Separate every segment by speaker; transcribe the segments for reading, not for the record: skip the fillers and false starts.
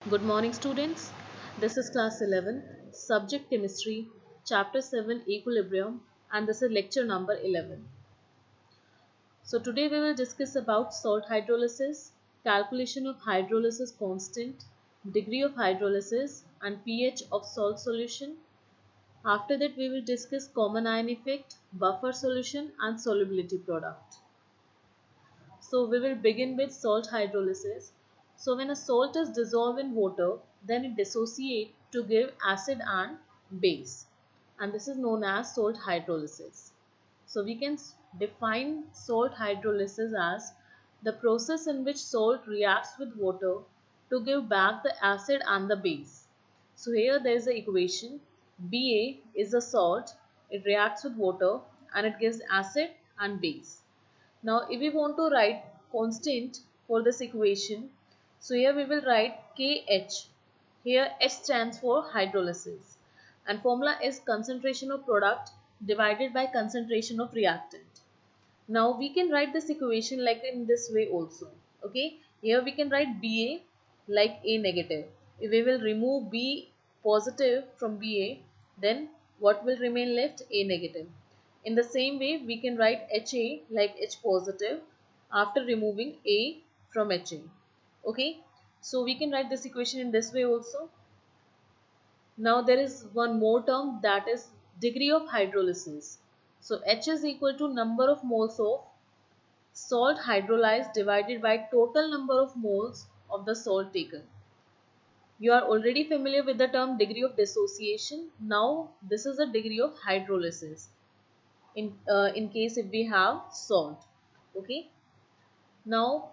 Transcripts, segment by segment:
Speaker 1: Good morning, students. This is class 11, subject chemistry, chapter 7, equilibrium, and this is lecture number 11. So today we will discuss about salt hydrolysis, calculation of hydrolysis constant, degree of hydrolysis, and pH of salt solution. After that we will discuss common ion effect, buffer solution, and solubility product. So we will begin with salt hydrolysis. So when a salt is dissolved in water, then it dissociates to give acid and base. And this is known as salt hydrolysis. So we can define salt hydrolysis as the process in which salt reacts with water to give back the acid and the base. So here there is the equation. Ba is a salt, it reacts with water and it gives acid and base. Now if we want to write constant for this equation, so here we will write KH. Here H stands for hydrolysis and formula is concentration of product divided by concentration of reactant. Now we can write this equation like in this way also. Okay, here we can write Ba like A negative. If we will remove B positive from Ba, then what will remain left? A negative. In the same way, we can write Ha like H positive after removing A from Ha. Okay, so we can write this equation in this way also. Now there is one more term, that is degree of hydrolysis. So H is equal to number of moles of salt hydrolyzed divided by total number of moles of the salt taken. You are already familiar with the term degree of dissociation. Now this is the degree of hydrolysis in case if we have salt. Okay. Now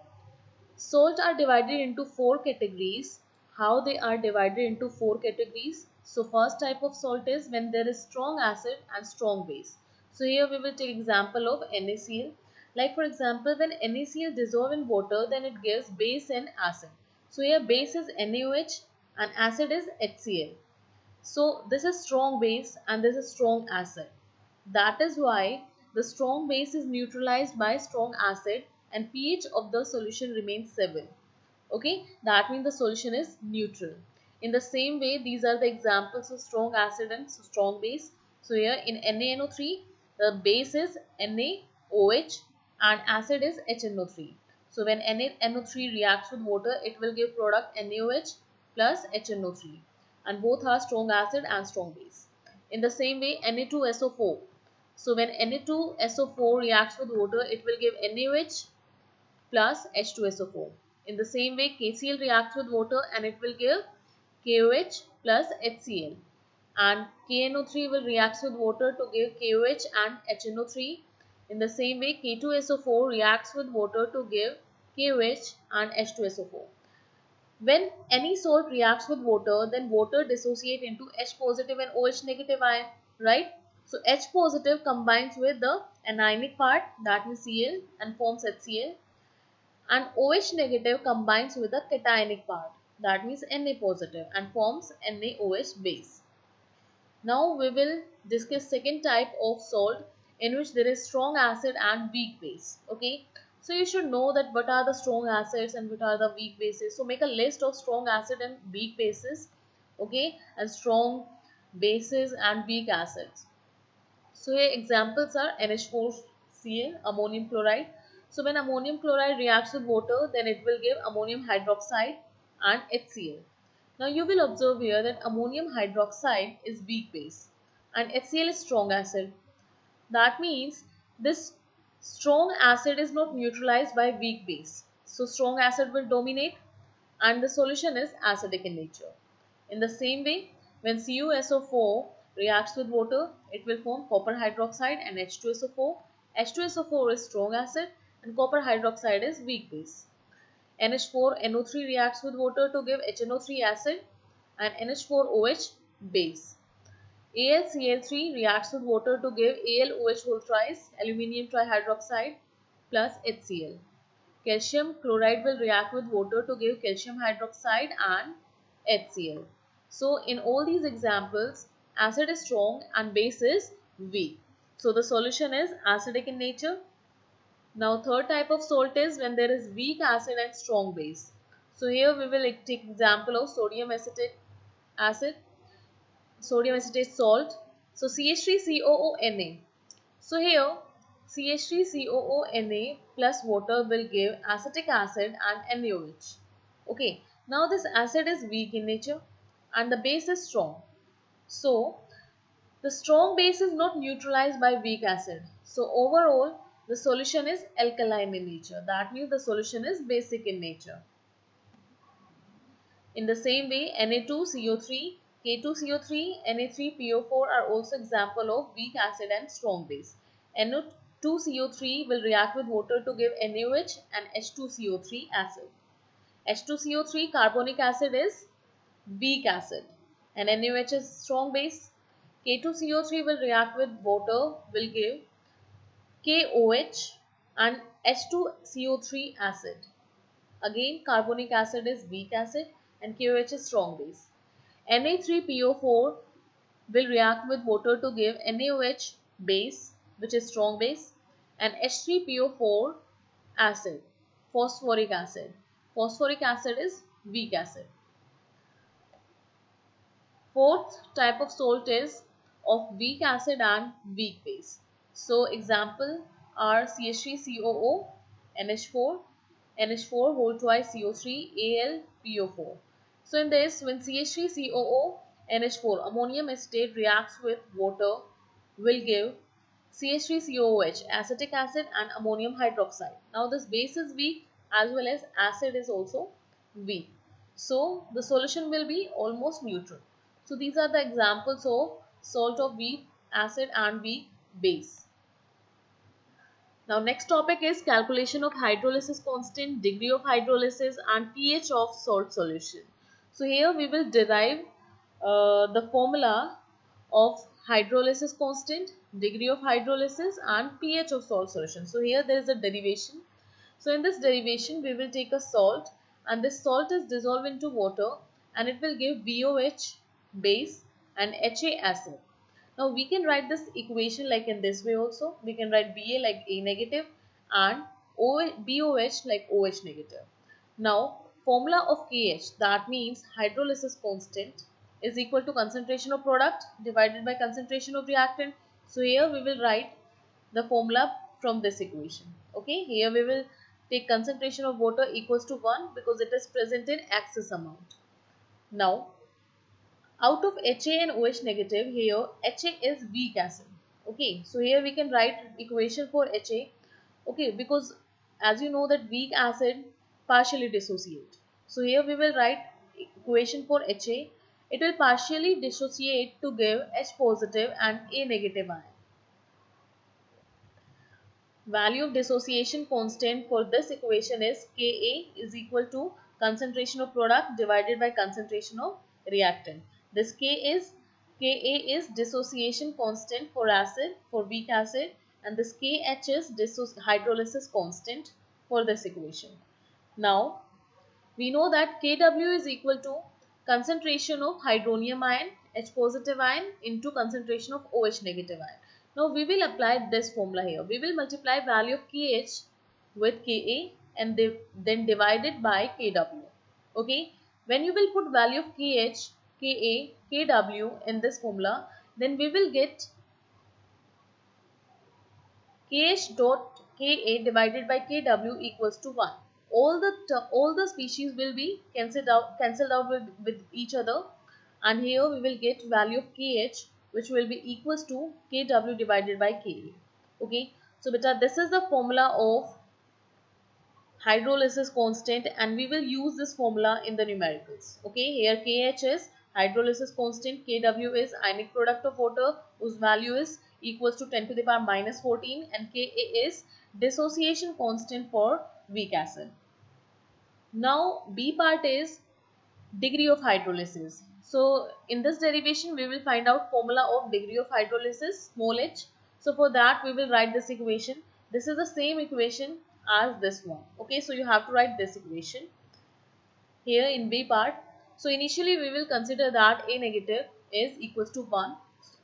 Speaker 1: salt are divided into four categories. How they are divided into four categories? So first type of salt is when there is strong acid and strong base. So here we will take example of NaCl. Like for example, when NaCl dissolve in water, then it gives base and acid. So here base is NaOH and acid is HCl. So this is strong base and this is strong acid. That is why the strong base is neutralized by strong acid and pH of the solution remains 7. Okay, that means the solution is neutral. In the same way, these are the examples of strong acid and strong base. So here in NaNO3, the base is NaOH and acid is HNO3. So when NaNO3 reacts with water, it will give product NaOH plus HNO3 and both are strong acid and strong base. In the same way, Na2SO4. So when Na2SO4 reacts with water, it will give NaOH plus H2SO4. In the same way, KCl reacts with water and it will give KOH plus HCl. And KNO3 will react with water to give KOH and HNO3. In the same way, K2SO4 reacts with water to give KOH and H2SO4. When any salt reacts with water, then water dissociate into H positive and OH negative ion, right? So H positive combines with the anionic part, that means Cl, and forms HCl, and OH negative combines with the cationic part, that means Na positive, and forms NaOH base. Now we will discuss second type of salt in which there is strong acid and weak base. Okay, so you should know that what are the strong acids and what are the weak bases. So make a list of strong acid and weak bases. Okay, and strong bases and weak acids. So here examples are NH4Cl, ammonium chloride. So when ammonium chloride reacts with water, then it will give ammonium hydroxide and HCl. Now you will observe here that ammonium hydroxide is weak base and HCl is strong acid. That means this strong acid is not neutralized by weak base. So strong acid will dominate and the solution is acidic in nature. In the same way, when CuSO4 reacts with water, it will form copper hydroxide and H2SO4. H2SO4 is strong acid and copper hydroxide is weak base. NH4NO3 reacts with water to give HNO3 acid and NH4OH base. AlCl3 reacts with water to give AlOH whole thrice, aluminium trihydroxide plus HCl. Calcium chloride will react with water to give calcium hydroxide and HCl. So in all these examples, acid is strong and base is weak. So the solution is acidic in nature. Now third type of salt is when there is weak acid and strong base. So here we will take example of sodium acetic acid, sodium acetate salt. So CH3COONA. So here CH3COONA plus water will give acetic acid and NaOH. Okay, now this acid is weak in nature and the base is strong. So the strong base is not neutralized by weak acid. So overall the solution is alkaline in nature. That means the solution is basic in nature. In the same way, Na2CO3, K2CO3, Na3PO4 are also example of weak acid and strong base. Na2CO3 will react with water to give NaOH and H2CO3 acid. H2CO3 carbonic acid is weak acid and NaOH is strong base. K2CO3 will react with water, will give KOH and H2CO3 acid. Again, carbonic acid is weak acid and KOH is strong base. Na3PO4 will react with water to give NaOH base, which is strong base, and H3PO4 acid, phosphoric acid. Phosphoric acid is weak acid. Fourth type of salt is of weak acid and weak base. So example are CH3COO, NH4, NH4 whole twice CO3, Al, PO4. So in this, when CH3COO, NH4 ammonium acetate reacts with water, will give CH3COOH, acetic acid and ammonium hydroxide. Now this base is weak as well as acid is also weak. So the solution will be almost neutral. So these are the examples of salt of weak acid and weak base. Now next topic is calculation of hydrolysis constant, degree of hydrolysis and pH of salt solution. So here we will derive the formula of hydrolysis constant, degree of hydrolysis and pH of salt solution. So here there is a derivation. So in this derivation we will take a salt and this salt is dissolved into water and it will give BOH base and HA acid. Now we can write this equation like in this way also. We can write Ba like A negative and BOH like OH negative. Now formula of KH, that means hydrolysis constant, is equal to concentration of product divided by concentration of reactant. So here we will write the formula from this equation. Okay, here we will take concentration of water equals to 1 because it is present in excess amount. Now out of HA and OH negative, here HA is weak acid. Okay, so here we can write equation for HA. Okay, because as you know that weak acid partially dissociate. So here we will write equation for HA. It will partially dissociate to give H positive and A negative ion. Value of dissociation constant for this equation is Ka is equal to concentration of product divided by concentration of reactant. This Ka is dissociation constant for acid, for weak acid, and this Kh is hydrolysis constant for this equation. Now we know that Kw is equal to concentration of hydronium ion, H positive ion into concentration of OH negative ion. Now we will apply this formula here. We will multiply value of KH with Ka and then divide it by Kw. Okay. When you will put value of KH, Ka, Kw in this formula, then we will get KH dot Ka divided by Kw equals to 1. All the species will be cancelled out with each other, and here we will get value of KH which will be equals to Kw divided by Ka. Okay, so beta this is the formula of hydrolysis constant and we will use this formula in the numericals. Okay, here Kh is hydrolysis constant, Kw is ionic product of water whose value is equals to 10 to the power minus 14 and Ka is dissociation constant for weak acid. Now B part is degree of hydrolysis. So in this derivation we will find out formula of degree of hydrolysis, small h. So for that we will write this equation. This is the same equation as this one. Okay, so you have to write this equation here in B part. So initially we will consider that A negative is equals to 1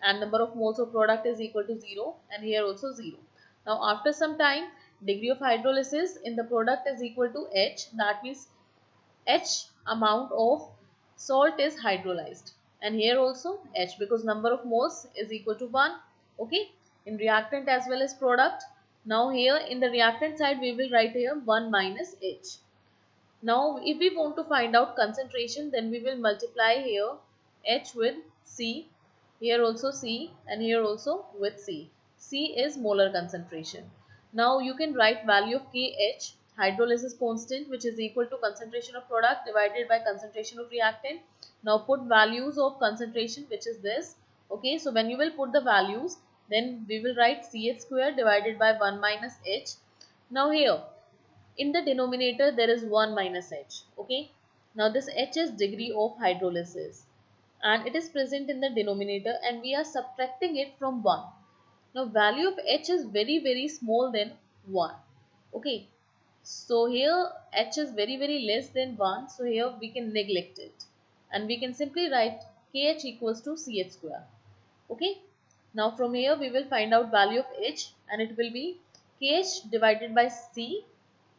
Speaker 1: and number of moles of product is equal to 0 and here also 0. Now after some time degree of hydrolysis in the product is equal to H, that means H amount of salt is hydrolyzed, and here also H, because number of moles is equal to 1. Okay, in reactant as well as product. Now here in the reactant side we will write here 1 minus H. Now if we want to find out concentration, then we will multiply here H with C, here also C, and here also with C. C is molar concentration. Now you can write value of KH, hydrolysis constant, which is equal to concentration of product divided by concentration of reactant. Now put values of concentration, which is this. Okay, so when you will put the values, then we will write CH square divided by 1 minus H. Now here in the denominator there is 1 minus H. Okay, now this H is degree of hydrolysis and it is present in the denominator, and we are subtracting it from 1. Now value of H is very small than 1. Okay, so here H is very less than 1, so here we can neglect it and we can simply write KH equals to CH square. Okay, now from here we will find out value of H, and it will be KH divided by C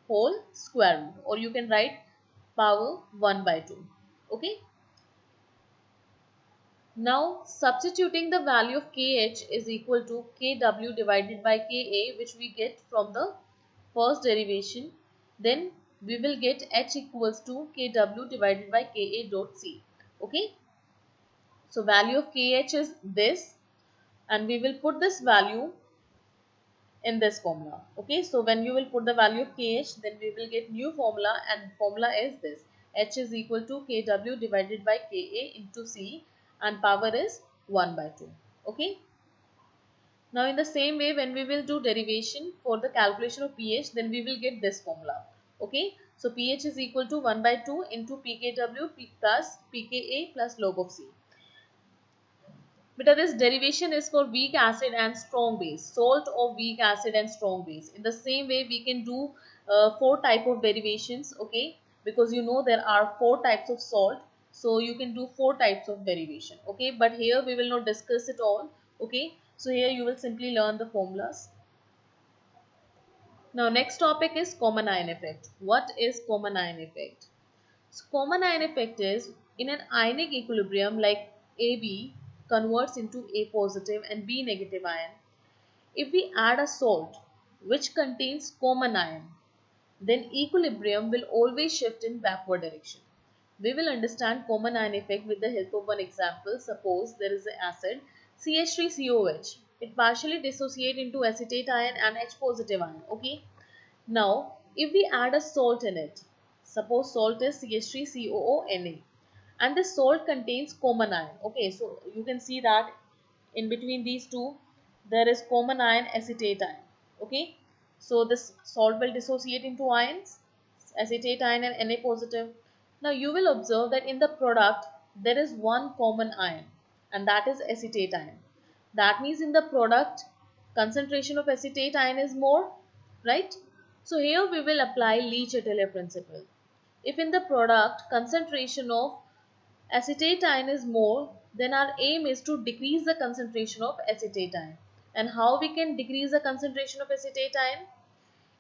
Speaker 1: whole square root, or you can write power 1 by 2. Okay, now substituting the value of KH is equal to KW divided by KA, which we get from the first derivation, then we will get H equals to KW divided by KA dot C. Okay, so value of KH is this, and we will put this value in this formula. Okay, so when you will put the value of KH, then we will get new formula, and formula is this: H is equal to KW divided by KA into C, and power is 1 by 2. Okay, now in the same way, when we will do derivation for the calculation of pH, then we will get this formula. Okay, so pH is equal to 1 by 2 into pKw plus pKa plus log of C. But this derivation is for weak acid and strong base, salt of weak acid and strong base. In the same way, we can do 4 type of derivations. Okay, because you know there are 4 types of salt, so you can do 4 types of derivation. Okay, but here we will not discuss it all. Okay, so here you will simply learn the formulas. Now next topic is common ion effect. What is common ion effect? So common ion effect is in an ionic equilibrium like AB converts into A positive and B negative ion. If we add a salt which contains common ion, then equilibrium will always shift in backward direction. We will understand common ion effect with the help of one example. Suppose there is an acid CH3COH. It partially dissociates into acetate ion and H positive ion. Okay. Now, if we add a salt in it, suppose salt is CH3COONA, and the salt contains common ion. Okay, so you can see that in between these two there is common ion acetate ion. Okay, so this salt will dissociate into ions, acetate ion and Na positive. Now you will observe that in the product there is one common ion, and that is acetate ion. That means in the product concentration of acetate ion is more, right? So here we will apply Le-Chatelier principle. If in the product concentration of acetate ion is more, then our aim is to decrease the concentration of acetate ion. And how we can decrease the concentration of acetate ion?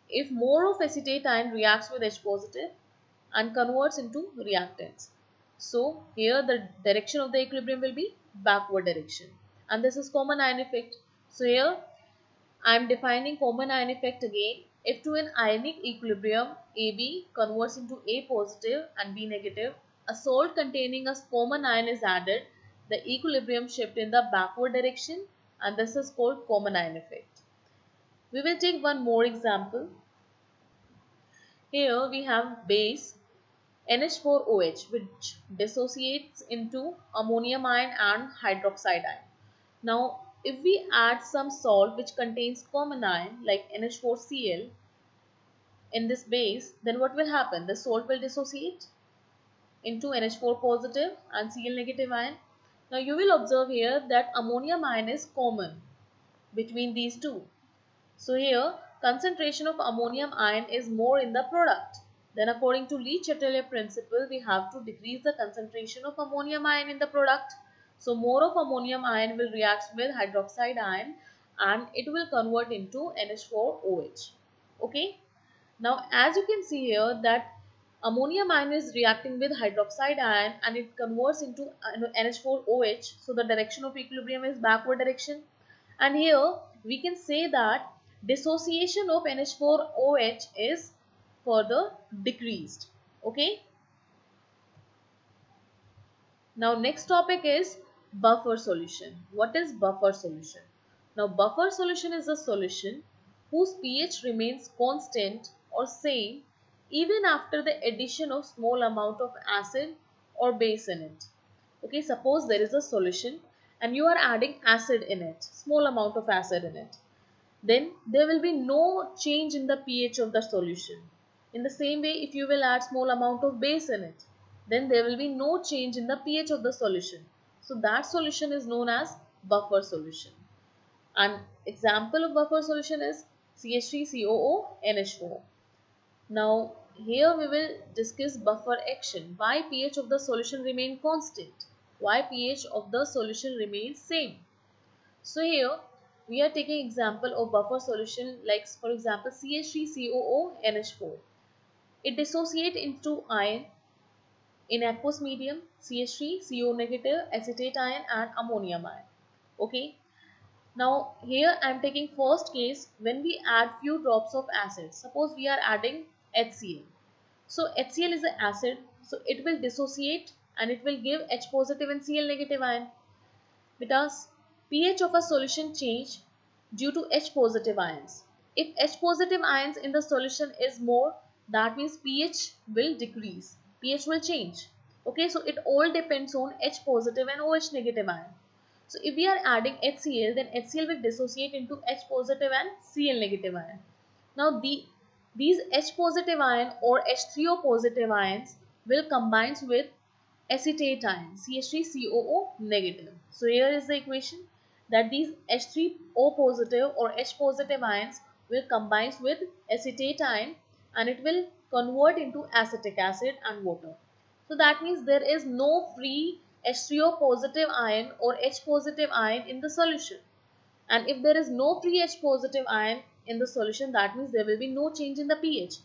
Speaker 1: If more of acetate ion reacts with H positive and converts into reactants. So here the direction of the equilibrium will be backward direction. And this is common ion effect. So here I am defining common ion effect again. If to an ionic equilibrium AB converts into A positive and B negative, a salt containing a common ion is added, the equilibrium shift in the backward direction, and this is called common ion effect. We will take one more example. Here we have base NH4OH, which dissociates into ammonium ion and hydroxide ion. Now if we add some salt which contains common ion like NH4Cl in this base, then what will happen? The salt will dissociate into NH4 positive and Cl negative ion. Now you will observe here that ammonium ion is common between these two. So here concentration of ammonium ion is more in the product. Then according to Le-Chatelier principle, we have to decrease the concentration of ammonium ion in the product. So more of ammonium ion will react with hydroxide ion and it will convert into NH4OH. Okay. Now as you can see here that Ammonium ion is reacting with hydroxide ion and it converts into NH4OH. So the direction of equilibrium is backward direction. And here we can say that dissociation of NH4OH is further decreased. Okay. Now next topic is buffer solution. What is buffer solution? Now buffer solution is a solution whose pH remains constant or same even after the addition of small amount of acid or base in it. Okay, suppose there is a solution and you are adding acid in it, small amount of acid in it. Then there will be no change in the pH of the solution. In the same way, if you will add small amount of base in it, then there will be no change in the pH of the solution. So that solution is known as buffer solution. An example of buffer solution is CH3COO NH4. Now here we will discuss buffer action. Why pH of the solution remain constant? Why pH of the solution remains same? So here we are taking example of buffer solution like for example CH3COO NH4. It dissociate into ion in aqueous medium CH3, CO negative, acetate ion and ammonium ion. Okay. Now here I am taking first case when we add few drops of acid. Suppose we are adding HCl. So HCl is an acid, so it will dissociate and it will give H positive and Cl negative ion. Because pH of a solution change due to H positive ions. If H positive ions in the solution is more, that means pH will decrease. pH will change. Okay, so it all depends on H positive and OH negative ion. So if we are adding HCl, then HCl will dissociate into H positive and Cl negative ion. Now these H positive ion or H3O positive ions will combine with acetate ion CH3COO negative. So here is the equation that these H3O positive or H positive ions will combine with acetate ion and it will convert into acetic acid and water. So that means there is no free H3O positive ion or H positive ion in the solution. And if there is no free H positive ion in the solution, that means there will be no change in the pH.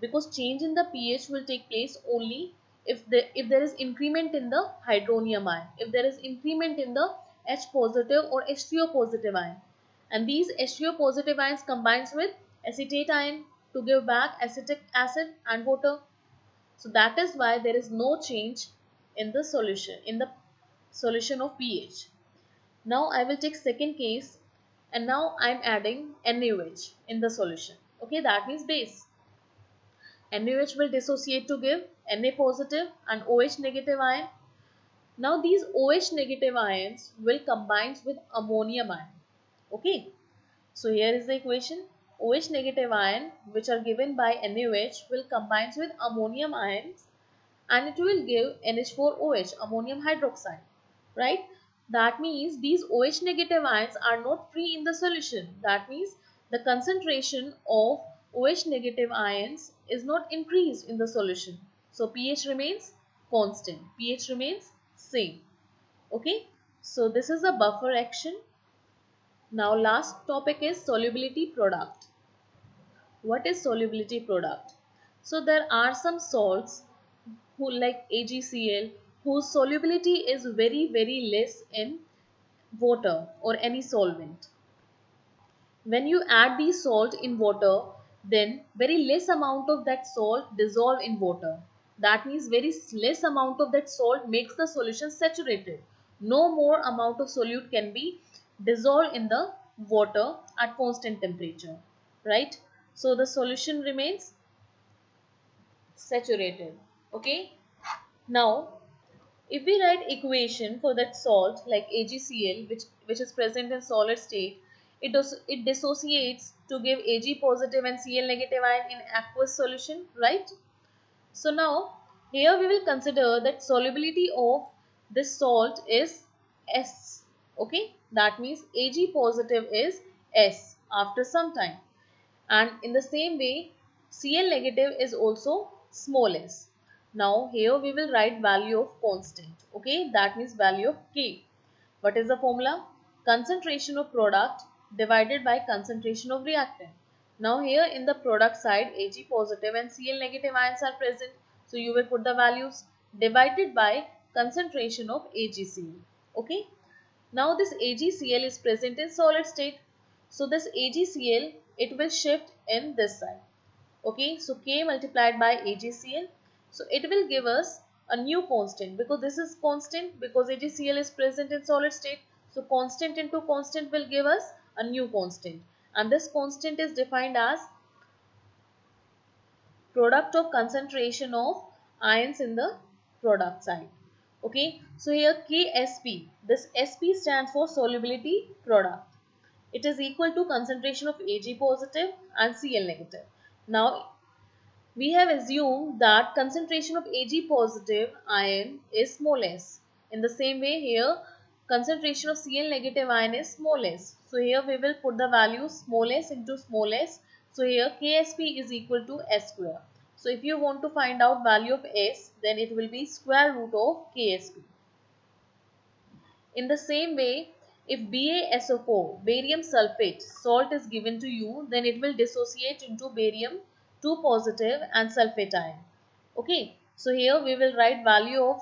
Speaker 1: Because change in the pH will take place only if there is increment in the hydronium ion, if there is increment in the H positive or H3O positive ion. And these H3O positive ions combines with acetate ion to give back acetic acid and water. So that is why there is no change in the solution of pH. Now I will take second case and now I am adding NaOH in the solution. Okay, that means base. NaOH will dissociate to give Na positive and OH negative ion. Now these OH negative ions will combine with ammonium ion. Okay, so here is the equation. OH negative ion which are given by NaOH will combine with ammonium ions and it will give NH4OH, ammonium hydroxide, right? That means these OH negative ions are not free in the solution. That means the concentration of OH negative ions is not increased in the solution. So pH remains constant. pH remains same. Okay. So this is a buffer action. Now last topic is solubility product. What is solubility product? So there are some salts who like AgCl whose solubility is very less in water or any solvent. When you add the salt in water, then very less amount of that salt dissolve in water. That means very less amount of that salt makes the solution saturated. No more amount of solute can be dissolved in the water at constant temperature, right? So the solution remains saturated. Okay. Now if we write equation for that salt like AgCl which is present in solid state, it dissociates to give Ag positive and Cl negative ion in aqueous solution, right? So now here we will consider that solubility of this salt is S. Okay, that means Ag positive is S after some time, and in the same way Cl negative is also small s. Now here we will write value of constant. Okay, that means value of K. What is the formula? Concentration of product divided by concentration of reactant. Now here in the product side Ag positive and Cl negative ions are present. So you will put the values divided by concentration of AgCl. Okay. Now this AgCl is present in solid state. So this AgCl, it will shift in this side. Okay, so K multiplied by AgCl. So it will give us a new constant, because this is constant because AgCl is present in solid state. So constant into constant will give us a new constant. And this constant is defined as product of concentration of ions in the product side. Okay, so here KSP, this SP stands for solubility product. It is equal to concentration of Ag positive and Cl negative. Now we have assumed that concentration of Ag positive ion is small s. In the same way here, concentration of Cl negative ion is small s. So here we will put the value small s into small s. So here Ksp is equal to s square. So if you want to find out value of s, then it will be square root of Ksp. In the same way, if BaSO4, barium sulfate, salt is given to you, then it will dissociate into barium 2 positive and sulfate ion. Okay, so here we will write value of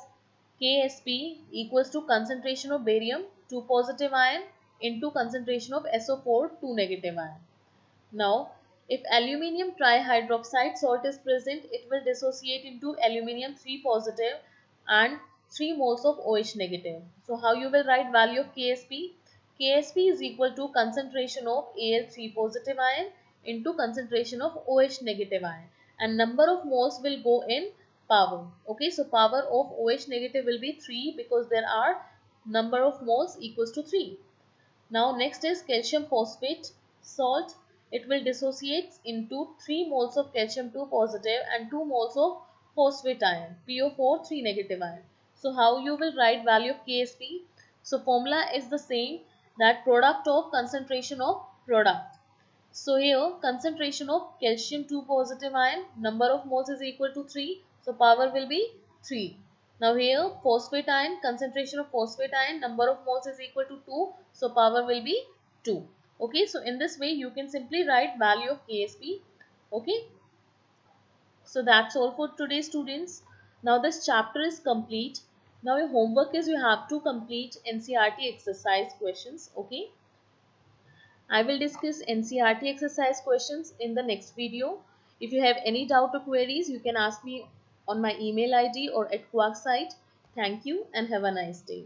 Speaker 1: Ksp equals to concentration of barium 2 positive ion into concentration of SO4 2 negative ion. Now, if aluminium trihydroxide salt is present, it will dissociate into aluminium 3 positive and 3 moles of OH negative. So, how you will write value of Ksp? Ksp is equal to concentration of Al3 positive ion into concentration of OH negative ion, and number of moles will go in power. Okay, so power of OH negative will be 3 because there are number of moles equals to 3. Now next is calcium phosphate salt. It will dissociate into 3 moles of calcium 2 positive and 2 moles of phosphate ion, PO4 3 negative ion. So how you will write value of Ksp? So formula is the same, that product of concentration of product. So here concentration of calcium 2 positive ion, number of moles is equal to 3. So power will be 3. Now here phosphate ion, concentration of phosphate ion, number of moles is equal to 2. So power will be 2. Okay, so in this way you can simply write value of Ksp. Okay. So that's all for today, students. Now this chapter is complete. Now your homework is you have to complete NCERT exercise questions. Okay. I will discuss NCERT exercise questions in the next video. If you have any doubt or queries, you can ask me on my email ID or at Quark site. Thank you and have a nice day.